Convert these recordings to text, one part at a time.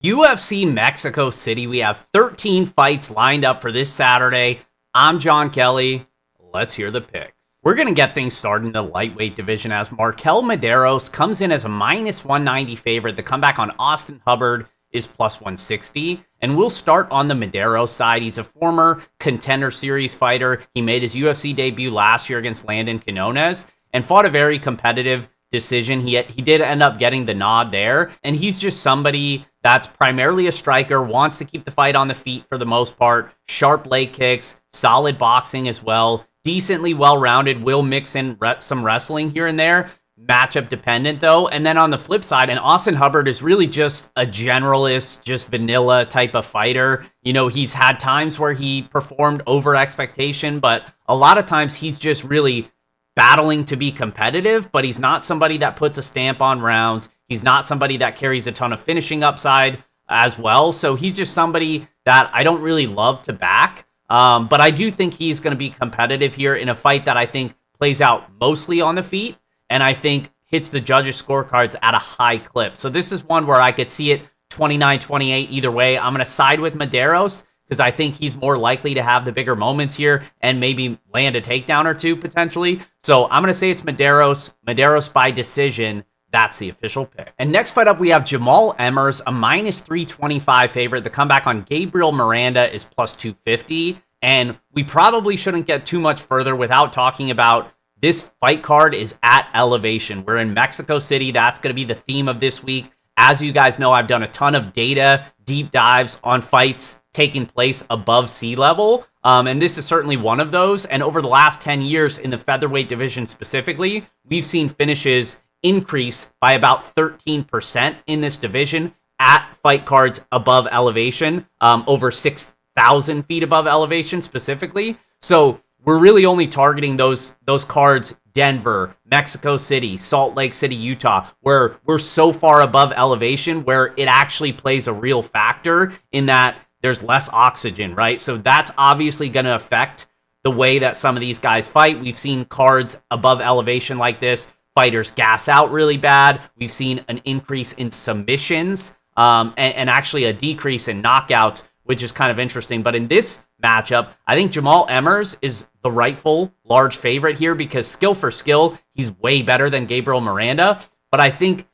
UFC Mexico City. We have 13 fights lined up for this Saturday. I'm Jon Kelly. Let's hear the picks. We're going to get things started in the lightweight division as Maderos comes in as a minus 190 favorite. The comeback on Austin Hubbard is plus 160. And we'll start on the Maderos side. He's a former Contender Series fighter. He made his UFC debut last year against Landon Quinones and fought a very competitive decision. He did end up getting the nod there. And he's just somebody that's primarily a striker, wants to keep the fight on the feet for the most part. Sharp leg kicks, solid boxing as well. Decently well-rounded, will mix in some wrestling here and there. Matchup dependent though. And then on the flip side, and Austin Hubbard is really just a generalist, just vanilla type of fighter. You know, he's had times where he performed over expectation, but a lot of times he's just really battling to be competitive, but he's not somebody that puts a stamp on rounds. He's not somebody that carries a ton of finishing upside as well. So he's just somebody that I don't really love to back. But I do think he's going to be competitive here in a fight that I think plays out mostly on the feet, and I think hits the judges' scorecards at a high clip. So this is one where I could see it 29-28 either way. I'm going to side with Maderos because I think he's more likely to have the bigger moments here and maybe land a takedown or two potentially. So I'm going to say it's Maderos by decision. That's the official pick. And next fight up, we have Jamal Emers, a minus 325 favorite. The comeback on Gabriel Miranda is plus 250. And we probably shouldn't get too much further without talking about this fight card is at elevation. We're in Mexico City. That's going to be the theme of this week. As you guys know, I've done a ton of data, deep dives on fights taking place above sea level. And this is certainly one of those. And over the last 10 years in the featherweight division specifically, we've seen finishes increase by about 13% in this division at fight cards above elevation, over 6,000 feet above elevation specifically. So we're really only targeting those cards, Denver, Mexico City, Salt Lake City, Utah, where we're so far above elevation where it actually plays a real factor in that there's less oxygen, right? So that's obviously going to affect the way that some of these guys fight. We've seen cards above elevation like this, fighters gas out really bad. We've seen an increase in submissions and actually a decrease in knockouts, which is kind of interesting. But in this matchup, I think Jamal Emers is the rightful large favorite here because skill for skill, he's way better than Gabriel Miranda. But I think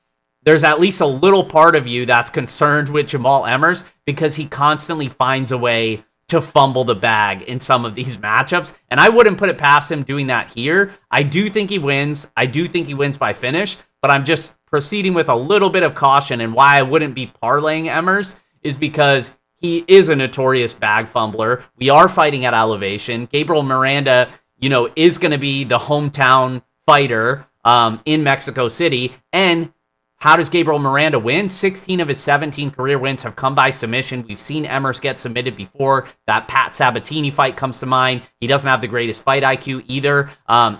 there's at least a little part of you that's concerned with Jamal Emers because he constantly finds a way to fumble the bag in some of these matchups. And I wouldn't put it past him doing that here. I do think he wins. I do think he wins by finish, but I'm just proceeding with a little bit of caution. And why I wouldn't be parlaying Emers is because he is a notorious bag fumbler. We are fighting at elevation. Gabriel Miranda, is going to be the hometown fighter in Mexico City. And how does Gabriel Miranda win? 16 of his 17 career wins have come by submission. We've seen Emers get submitted before. That Pat Sabatini fight comes to mind. He doesn't have the greatest fight IQ either.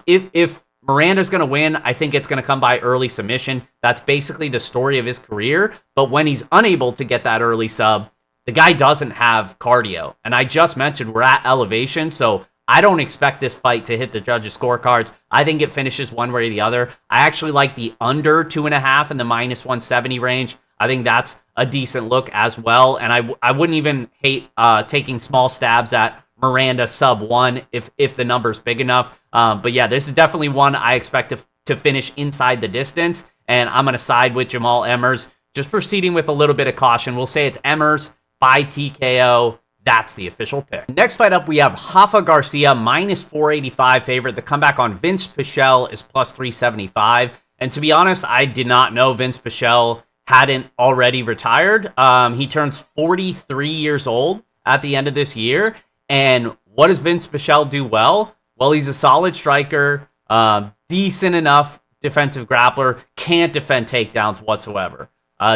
If Miranda's going to win, I think it's going to come by early submission. That's basically the story of his career. But when he's unable to get that early sub, the guy doesn't have cardio. And I just mentioned we're at elevation, so I don't expect this fight to hit the judges' scorecards. I think it finishes one way or the other. I actually like the under 2.5 in the minus 170 range. I think that's a decent look as well. And I wouldn't even hate taking small stabs at Miranda sub 1 if the number's big enough. But yeah, this is definitely one I expect to finish inside the distance. And I'm going to side with Jamal Emers. Just proceeding with a little bit of caution. We'll say it's Emers by TKO. That's the official pick. Next fight up, we have Rafa Garcia, minus 485 favorite. The comeback on Vince Pichel is plus 375. And to be honest, I did not know Vince Pichel hadn't already retired. He turns 43 years old at the end of this year. And what does Vince Pichel do well? Well, he's a solid striker, decent enough defensive grappler, can't defend takedowns whatsoever.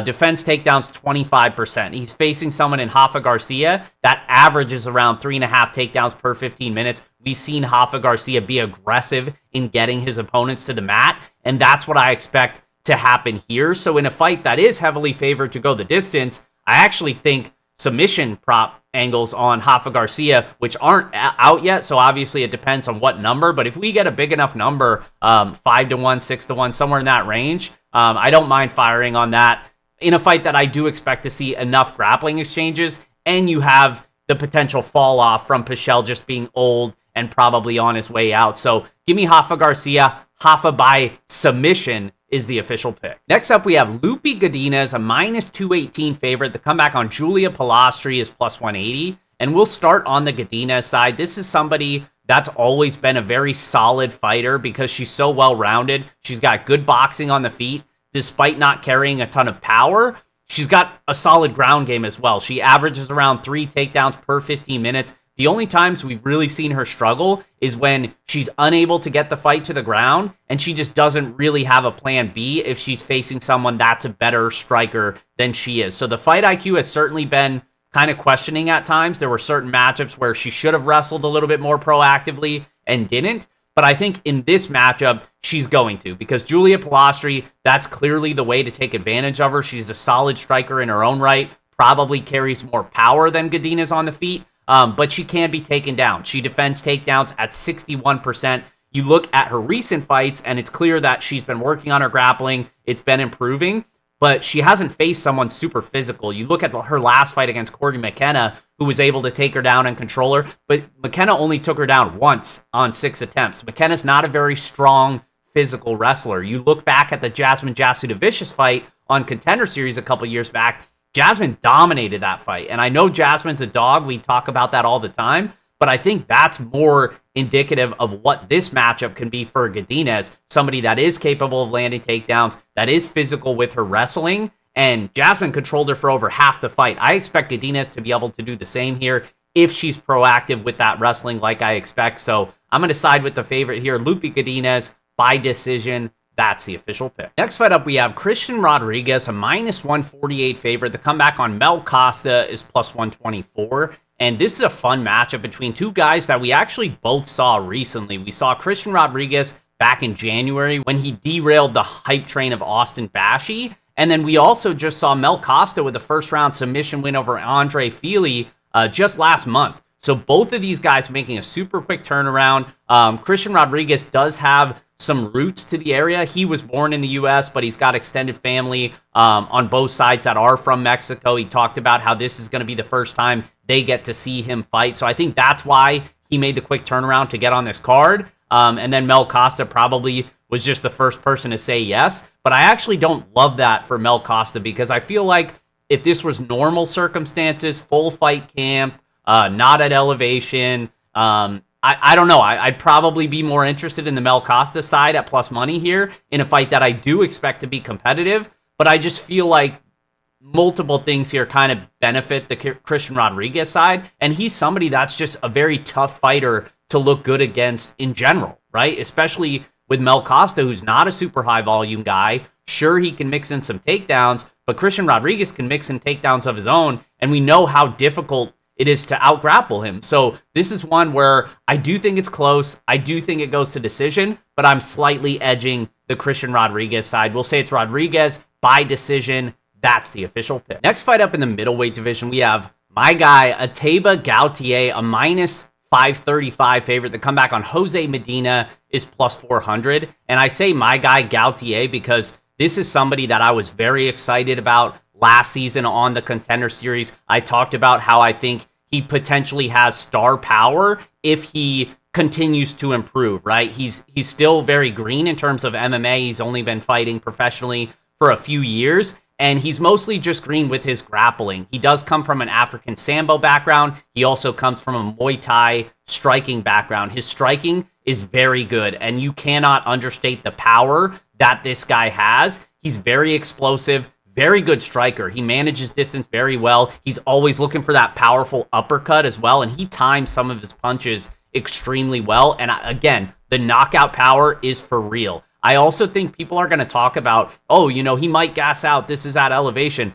Defense takedowns 25%. He's facing someone in Rafa Garcia that averages around 3.5 takedowns per 15 minutes. We've seen Rafa Garcia be aggressive in getting his opponents to the mat, and that's what I expect to happen here. So in a fight that is heavily favored to go the distance, I actually think submission prop angles on Rafa Garcia, which aren't out yet, so obviously it depends on what number, but if we get a big enough number, 5-1, 6-1, somewhere in that range, I don't mind firing on that. in a fight that I do expect to see enough grappling exchanges, and you have the potential fall off from Pichel just being old and probably on his way out. So give me Rafa Garcia. Rafa by submission is the official pick. Next up, we have Lupi Ginez, a -218 favorite. The comeback on Julia Pastri is +180. And we'll start on the Ginez side. This is somebody that's always been a very solid fighter because she's so well-rounded. She's got good boxing on the feet. Despite not carrying a ton of power, she's got a solid ground game as well. She averages around 3 takedowns per 15 minutes. The only times we've really seen her struggle is when she's unable to get the fight to the ground, and she just doesn't really have a plan B if she's facing someone that's a better striker than she is. So the fight IQ has certainly been kind of questioning at times. There were certain matchups where she should have wrestled a little bit more proactively and didn't. But I think in this matchup, she's going to, because Julia Pastri, that's clearly the way to take advantage of her. She's a solid striker in her own right, probably carries more power than Ginez on the feet, but she can be taken down. She defends takedowns at 61%. You look at her recent fights, and it's clear that she's been working on her grappling. It's been improving, but she hasn't faced someone super physical. You look at her last fight against Corey McKenna, who was able to take her down and control her, but McKenna only took her down once on 6 attempts. McKenna's not a very strong physical wrestler. You look back at the Jasmine Jasudavicius fight on Contender Series a couple years back, Jasmine dominated that fight. And I know Jasmine's a dog. We talk about that all the time, but I think that's more indicative of what this matchup can be for Ginez, somebody that is capable of landing takedowns, that is physical with her wrestling, and Jasmine controlled her for over half the fight. I expect Ginez to be able to do the same here if she's proactive with that wrestling like I expect. So I'm going to side with the favorite here, Lupi Ginez, by decision. That's the official pick. Next fight up, we have Christian Rodriguez, a -148 favorite. The comeback on Mel Costa is +124. And this is a fun matchup between two guys that we actually both saw recently. We saw Christian Rodriguez back in January when he derailed the hype train of Austin Bashi. And then we also just saw Mel Costa with a first-round submission win over Andre Fili just last month. So both of these guys making a super quick turnaround. Christian Rodriguez does have some roots to the area. He was born in the U.S., but he's got extended family on both sides that are from Mexico. He talked about how this is going to be the first time they get to see him fight. So I think that's why he made the quick turnaround to get on this card. And then Mel Costa probably was just the first person to say yes. But I actually don't love that for Mel Costa, because I feel like if this was normal circumstances, full fight camp, not at elevation, I don't know. I'd probably be more interested in the Mel Costa side at plus money here in a fight that I do expect to be competitive. But I just feel like multiple things here kind of benefit the Christian Rodriguez side. And he's somebody that's just a very tough fighter to look good against in general, right? Especially with Mel Costa, who's not a super high volume guy. Sure, he can mix in some takedowns, but Christian Rodriguez can mix in takedowns of his own. And we know how difficult it is to out-grapple him. So this is one where I do think it's close. I do think it goes to decision, but I'm slightly edging the Christian Rodriguez side. We'll say it's Rodriguez by decision. That's the official pick. Next fight up in the middleweight division, we have my guy, Ateba Galtier, a -535 favorite. The comeback on Jose Medina is +400. And I say my guy, Galtier, because this is somebody that I was very excited about last season on the Contender Series. I talked about how I think he potentially has star power if he continues to improve, right? He's still very green in terms of MMA. He's only been fighting professionally for a few years, and he's mostly just green with his grappling. He does come from an African Sambo background. He also comes from a Muay Thai striking background. His striking is very good, and you cannot understate the power that this guy has. He's very explosive, very good striker. He manages distance very well. He's always looking for that powerful uppercut as well, and he times some of his punches extremely well. And again, the knockout power is for real. I also think people are going to talk about, oh, you know, he might gas out. This is at elevation.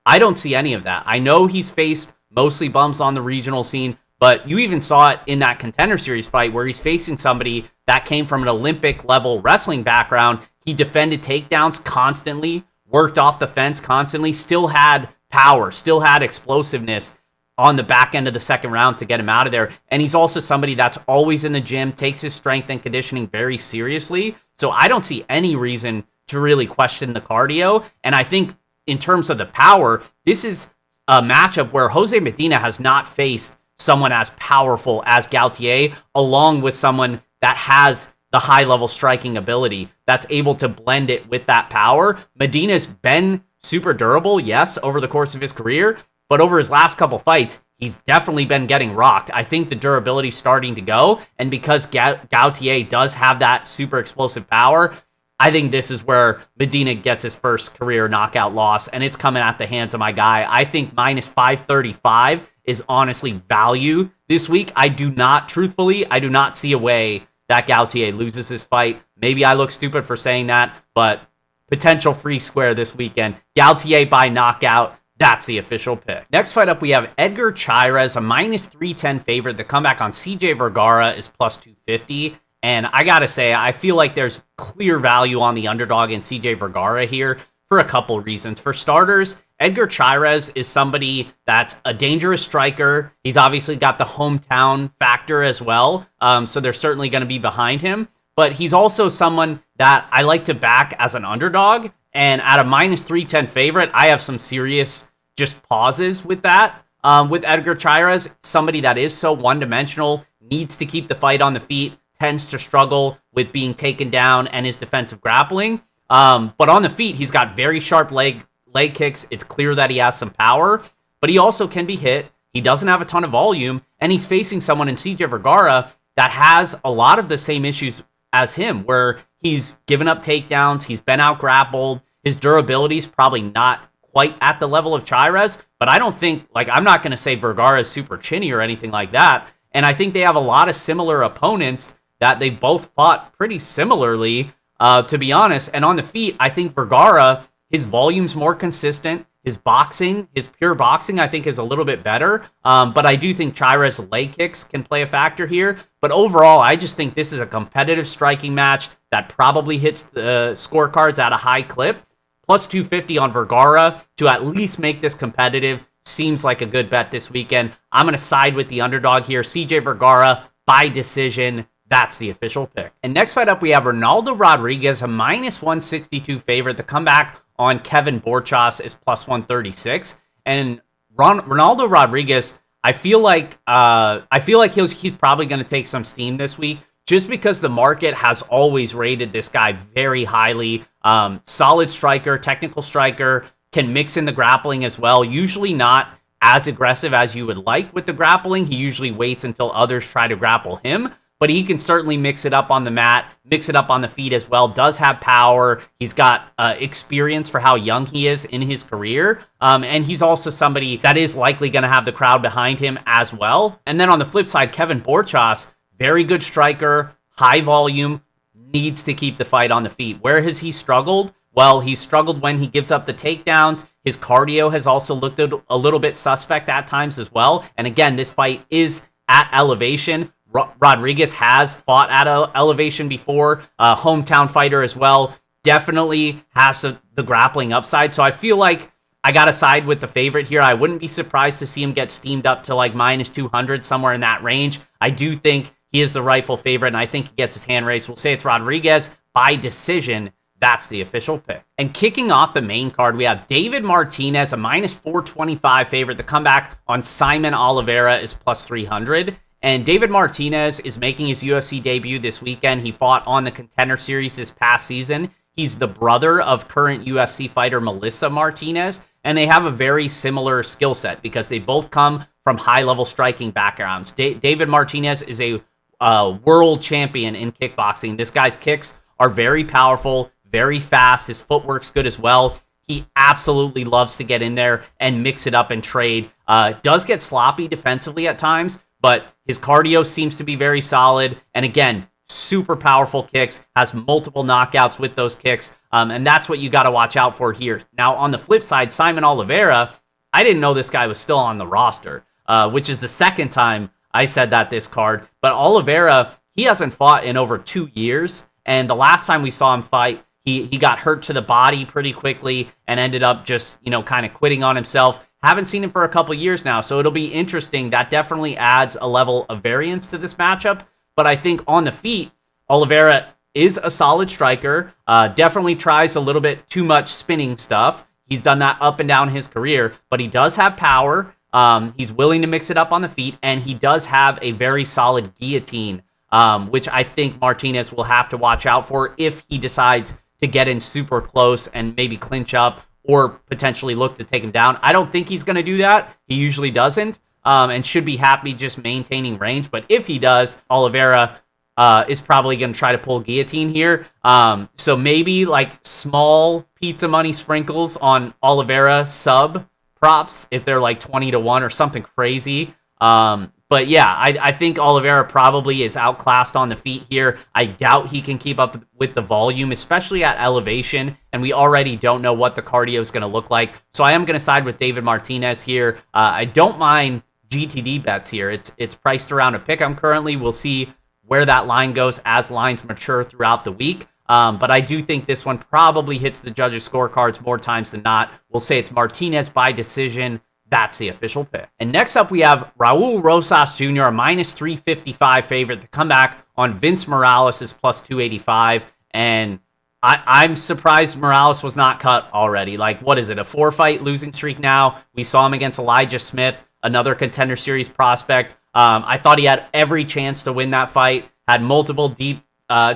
I don't see any of that. I know he's faced mostly bumps on the regional scene, but you even saw it in that Contender Series fight where he's facing somebody that came from an Olympic level wrestling background. He defended takedowns constantly, worked off the fence constantly, still had power, still had explosiveness on the back end of the second round to get him out of there. And he's also somebody that's always in the gym, takes his strength and conditioning very seriously. So I don't see any reason to really question the cardio. And I think in terms of the power, this is a matchup where Jose Medina has not faced someone as powerful as Galtier, along with someone that has the high-level striking ability that's able to blend it with that power. Medina's been super durable, yes, over the course of his career, but over his last couple fights, he's definitely been getting rocked. I think the durability's starting to go, and because Galtier does have that super explosive power, I think this is where Medina gets his first career knockout loss, and it's coming at the hands of my guy. I think minus 535 is honestly value this week. I do not see a way that Galtier loses this fight. Maybe I look stupid for saying that, but potential free square this weekend. Galtier by knockout. That's the official pick. Next fight up, we have Edgar Chairez, a minus 310 favorite. The comeback on CJ Vergara is plus 250. And I gotta say, I feel like there's clear value on the underdog in CJ Vergara here for a couple reasons. For starters, Edgar Chairez is somebody that's a dangerous striker. He's obviously got the hometown factor as well, so they're certainly going to be behind him. But he's also someone that I like to back as an underdog, and at a minus 310 favorite, I have some serious just pauses with that. With Edgar Chairez, somebody that is so one-dimensional, needs to keep the fight on the feet, tends to struggle with being taken down and his defensive grappling. But on the feet, he's got very sharp leg kicks. It's clear that he has some power, but he also can be hit. He doesn't have a ton of volume, and he's facing someone in CJ Vergara that has a lot of the same issues as him, where he's given up takedowns, he's been out grappled, his durability is probably not quite at the level of Chairez, but I don't think, I'm not going to say Vergara is super chinny or anything like that, and I think they have a lot of similar opponents that they've both fought pretty similarly, to be honest, and on the feet, I think Vergara, his volume's more consistent. His boxing, his pure boxing, I think is a little bit better. But I do think Chairez's leg kicks can play a factor here. But overall, I just think this is a competitive striking match that probably hits the scorecards at a high clip. Plus 250 on Vergara to at least make this competitive seems like a good bet this weekend. I'm going to side with the underdog here. CJ Vergara by decision. That's the official pick. And next fight up, we have Ronaldo Rodriguez, a minus 162 favorite. The comeback on Kevin Borjas is plus 136. And Ronaldo Rodriguez, I feel like he's probably going to take some steam this week, just because the market has always rated this guy very highly. Solid striker, technical striker, can mix in the grappling as well. Usually not as aggressive as you would like with the grappling. He usually waits until others try to grapple him, but he can certainly mix it up on the mat, mix it up on the feet as well. Does have power. He's got experience for how young he is in his career. And he's also somebody that is likely going to have the crowd behind him as well. And then on the flip side, Kevin Borjas, very good striker, high volume, needs to keep the fight on the feet. Where has he struggled? Well, he's struggled when he gives up the takedowns. His cardio has also looked a little bit suspect at times as well. And again, this fight is at elevation. Rodriguez has fought at elevation before, hometown fighter as well. Definitely has the grappling upside. So I feel like I got to side with the favorite here. I wouldn't be surprised to see him get steamed up to minus 200, somewhere in that range. I do think he is the rightful favorite, and I think he gets his hand raised. We'll say it's Rodriguez by decision. That's the official pick. And kicking off the main card, we have David Martinez, a minus 425 favorite. The comeback on Simon Oliveira is plus 300. And David Martinez is making his UFC debut this weekend. He fought on the Contender Series this past season. He's the brother of current UFC fighter Melissa Martinez, and they have a very similar skill set because they both come from high-level striking backgrounds. David Martinez is a world champion in kickboxing. This guy's kicks are very powerful, very fast. His footwork's good as well. He absolutely loves to get in there and mix it up and trade. Does get sloppy defensively at times, but his cardio seems to be very solid. And again, super powerful kicks, has multiple knockouts with those kicks. And that's what you got to watch out for here. Now, on the flip side, Simon Oliveira, I didn't know this guy was still on the roster, which is the second time I said that this card. But Oliveira, he hasn't fought in over 2 years. And the last time we saw him fight, he got hurt to the body pretty quickly and ended up just, kind of quitting on himself. Haven't seen him for a couple years now, so it'll be interesting. That definitely adds a level of variance to this matchup. But I think on the feet, Oliveira is a solid striker. Definitely tries a little bit too much spinning stuff. He's done that up and down his career, but he does have power. He's willing to mix it up on the feet, and he does have a very solid guillotine, which I think Martinez will have to watch out for if he decides to get in super close and maybe clinch up or potentially look to take him down. I don't think he's going to do that. He usually doesn't, and should be happy just maintaining range. But if he does, Oliveira is probably going to try to pull guillotine here. So maybe like small pizza money sprinkles on Oliveira sub props if they're like 20-1 or something crazy. But yeah, I think Oliveira probably is outclassed on the feet here. I doubt he can keep up with the volume, especially at elevation, and we already don't know what the cardio is going to look like. So I am going to side with David Martinez here. I don't mind GTD bets here. It's priced around a pick 'em currently. We'll see where that line goes as lines mature throughout the week. But I do think this one probably hits the judges' scorecards more times than not. We'll say it's Martinez by decision. That's the official pick. And next up, we have Raul Rosas Jr., a minus 355 favorite to come back on Vince Morales is plus 285. And I'm surprised Morales was not cut already. Like, what is it, a 4-fight losing streak now? We saw him against Elijah Smith, another Contender Series prospect. I thought he had every chance to win that fight, had multiple deep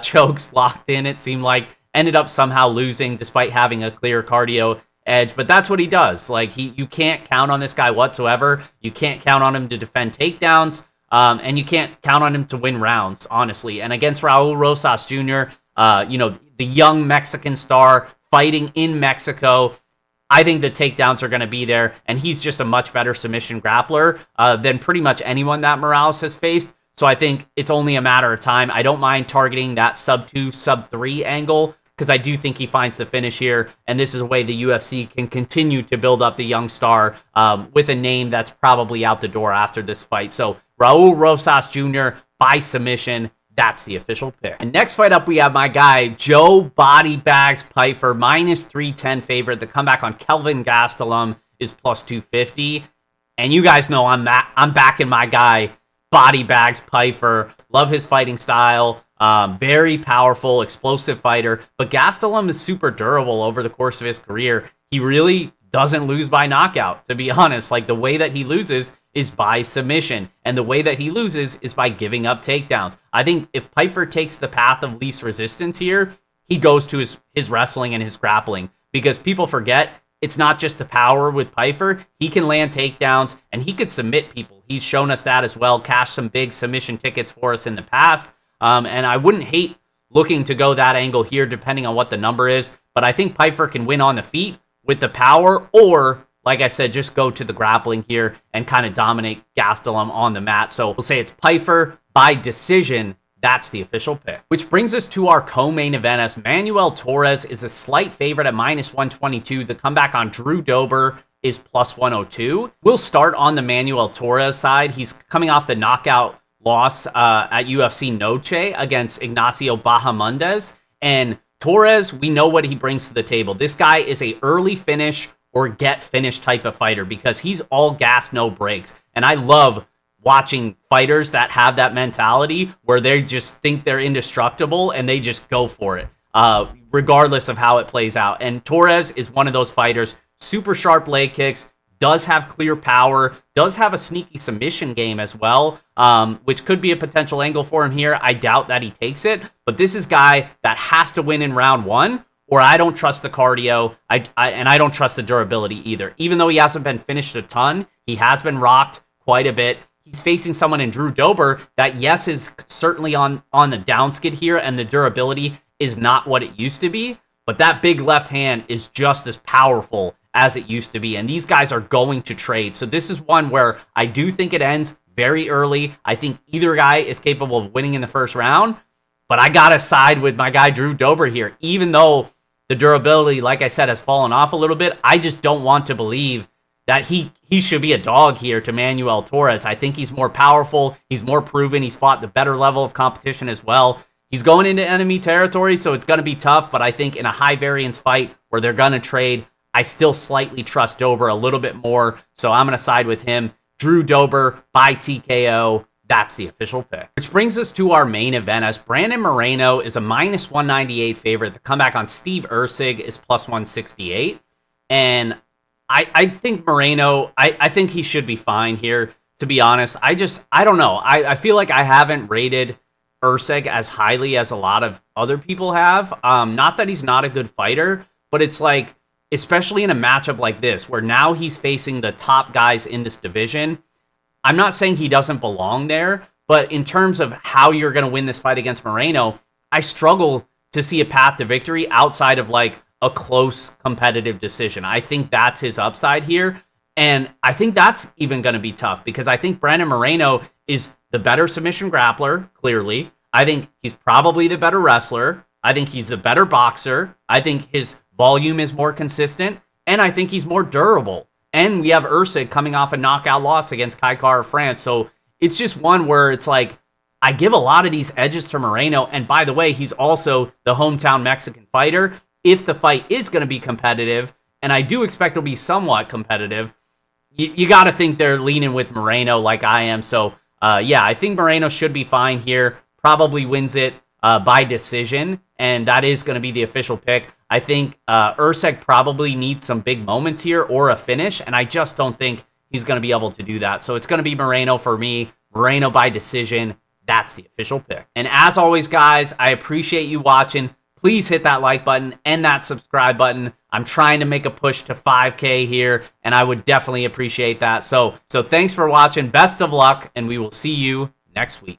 chokes locked in, it seemed like, ended up somehow losing despite having a clear cardio edge, but that's what he does. Like, you can't count on this guy whatsoever. You can't count on him to defend takedowns, and you can't count on him to win rounds, honestly. And against Raul Rosas Jr., the young Mexican star fighting in Mexico, I think the takedowns are going to be there, and he's just a much better submission grappler than pretty much anyone that Morales has faced. So I think it's only a matter of time. I don't mind targeting that sub-2, sub-3 angle, because I do think he finds the finish here, and this is a way the UFC can continue to build up the young star with a name that's probably out the door after this fight. So Raul Rosas Jr. by submission, that's the official pick. And next fight up, we have my guy, Joe Body Bags Pyfer, minus 310 favorite. The comeback on Kelvin Gastelum is plus 250. And you guys know I'm backing my guy, Body Bags Pyfer. Love his fighting style. Very powerful, explosive fighter, but Gastelum is super durable over the course of his career. He really doesn't lose by knockout, to be honest. Like, the way that he loses is by submission, and the way that he loses is by giving up takedowns. I think if Pyfer takes the path of least resistance here, he goes to his wrestling and his grappling, because people forget it's not just the power with Pyfer. He can land takedowns, and he could submit people. He's shown us that as well, cashed some big submission tickets for us in the past. And I wouldn't hate looking to go that angle here, depending on what the number is. But I think Pyfer can win on the feet with the power, or, like I said, just go to the grappling here and kind of dominate Gastelum on the mat. So we'll say it's Pyfer by decision. That's the official pick. Which brings us to our co-main event, as Manuel Torres is a slight favorite at minus 122. The comeback on Drew Dober is plus 102. We'll start on the Manuel Torres side. He's coming off the knockout loss at UFC Noche against Ignacio Bahamondes. And Torres, we know what he brings to the table. This guy is a early finish or get finished type of fighter, because he's all gas, no brakes. And I love watching fighters that have that mentality where they just think they're indestructible and they just go for it, regardless of how it plays out. And Torres is one of those fighters, super sharp leg kicks, does have clear power, does have a sneaky submission game as well, which could be a potential angle for him here. I doubt that he takes it, but this is a guy that has to win in round one, or I don't trust the cardio, and I don't trust the durability either. Even though he hasn't been finished a ton, he has been rocked quite a bit. He's facing someone in Drew Dober that, yes, is certainly on the downskid here, and the durability is not what it used to be, but that big left hand is just as powerful as it used to be, and these guys are going to trade. So this is one where I do think it ends very early. I think either guy is capable of winning in the first round, but I gotta side with my guy Drew Dober here. Even though the durability, like I said, has fallen off a little bit, I just don't want to believe that he should be a dog here to Manuel Torres. I think he's more powerful, he's more proven, he's fought the better level of competition as well. He's going into enemy territory, so it's going to be tough, but I think in a high variance fight where they're going to trade, I still slightly trust Dober a little bit more, so I'm going to side with him. Drew Dober by TKO. That's the official pick. Which brings us to our main event, as Brandon Moreno is a minus 198 favorite. The comeback on Steve Erceg is plus 168. And I think Moreno, I think he should be fine here, to be honest. I don't know. I feel like I haven't rated Erceg as highly as a lot of other people have. Not that he's not a good fighter, but it's like, especially in a matchup like this, where now he's facing the top guys in this division. I'm not saying he doesn't belong there, but in terms of how you're going to win this fight against Moreno, I struggle to see a path to victory outside of like a close competitive decision. I think that's his upside here. And I think that's even going to be tough because I think Brandon Moreno is the better submission grappler, clearly. I think he's probably the better wrestler. I think he's the better boxer. I think his volume is more consistent. And I think he's more durable. And we have Erceg coming off a knockout loss against Kai Kara France. So it's just one where it's like, I give a lot of these edges to Moreno. And by the way, he's also the hometown Mexican fighter. If the fight is going to be competitive, and I do expect it'll be somewhat competitive, you got to think they're leaning with Moreno like I am. So, yeah, I think Moreno should be fine here. Probably wins it by decision, and that is going to be the official pick. I think Erceg probably needs some big moments here or a finish, and I just don't think he's going to be able to do that. So it's going to be Moreno for me. Moreno by decision. That's the official pick. And as always, guys, I appreciate you watching. Please hit that like button and that subscribe button. I'm trying to make a push to 5K here, and I would definitely appreciate that. So thanks for watching. Best of luck, and we will see you next week.